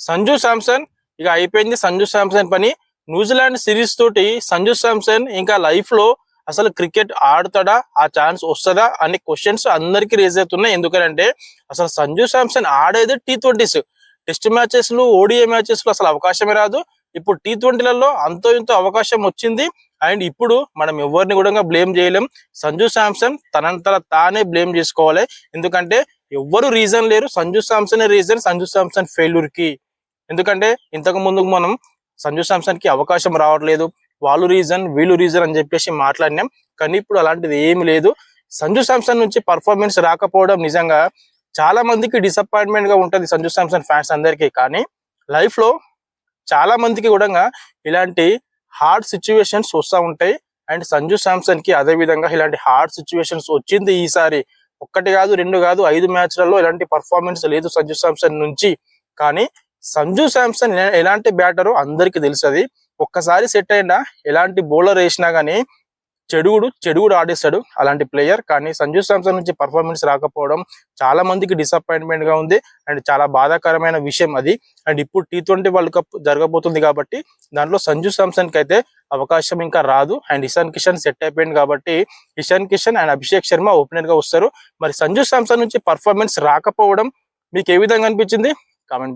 సంజు శాంసన్ ఇక అయిపోయింది. సంజు శాంసన్ పని. న్యూజిలాండ్ సిరీస్ తోటి సంజు శాంసన్ ఇంకా లైఫ్ లో అసలు క్రికెట్ ఆడుతాడా, ఆ ఛాన్స్ వస్తుందా అనే క్వశ్చన్స్ అందరికి రేజ్ అవుతున్నాయి. ఎందుకంటే అసలు సంజు శాంసన్ ఆడేది T20s, టెస్ట్ మ్యాచెస్ లు, ఓడిఐ మ్యాచెస్ లో అసలు అవకాశమే రాదు. ఇప్పుడు T20లలో అంతో ఇంతో అవకాశం వచ్చింది. అండ్ ఇప్పుడు మనం ఎవరిని కూడా బ్లేమ్ చేయలేం. సంజు శాంసన్ తనంతట తానే బ్లేమ్ చేసుకోవాలి. ఎందుకంటే ఎవ్వరు రీజన్ లేరు, సంజు శాంసన్ రీజన్ సంజు శాంసన్ ఫెయిల్యూర్ కి. ఎందుకంటే ఇంతకు ముందు మనం సంజు శాంసన్ కి అవకాశం రావట్లేదు, వాళ్ళు రీజన్ వీళ్ళు రీజన్ అని చెప్పేసి మాట్లాడినాం. కానీ ఇప్పుడు అలాంటిది ఏమి లేదు. సంజు శాంసన్ నుంచి పర్ఫార్మెన్స్ రాకపోవడం నిజంగా చాలా మందికి డిసప్పాయింట్మెంట్ గా ఉంటది, సంజు శాంసన్ ఫ్యాన్స్ అందరికీ. కానీ లైఫ్ లో చాలా మందికి కూడా ఇలాంటి హార్డ్ సిచ్యువేషన్స్ వస్తూ ఉంటాయి. అండ్ సంజు శాంసన్ కి అదే విధంగా ఇలాంటి హార్డ్ సిచ్యువేషన్స్ వచ్చింది ఈసారి. ఒక్కటి కాదు, రెండు కాదు, 5 మ్యాచ్లలో ఎలాంటి పర్ఫార్మెన్స్ లేదు సంజు శాంసన్ నుంచి. కానీ సంజు శాంసన్ ఎలాంటి బ్యాటరో అందరికి తెలుసది. ఒక్కసారి సెట్ అయినా ఎలాంటి బౌలర్ వేసినా గానీ చెడుగుడు ఆడేస్తాడు అలాంటి ప్లేయర్. కానీ సంజు శాంసన్ నుంచి పర్ఫార్మెన్స్ రాకపోవడం చాలా మందికి డిసప్పాయింట్మెంట్ గా ఉంది. అండ్ చాలా బాధాకరమైన విషయం అది. అండ్ ఇప్పుడు T20 వరల్డ్ కప్ జరగబోతుంది కాబట్టి దాంట్లో సంజు శాంసన్ కి అయితే అవకాశం ఇంకా రాదు. అండ్ ఇషాన్ కిషన్ సెట్ అయిపోయింది కాబట్టి ఇషాన్ కిషన్ అండ్ అభిషేక్ శర్మ ఓపెనర్ గా వస్తారు. మరి సంజు శాంసన్ నుంచి పర్ఫార్మెన్స్ రాకపోవడం మీకు ఏ విధంగా అనిపించింది? కామెంట్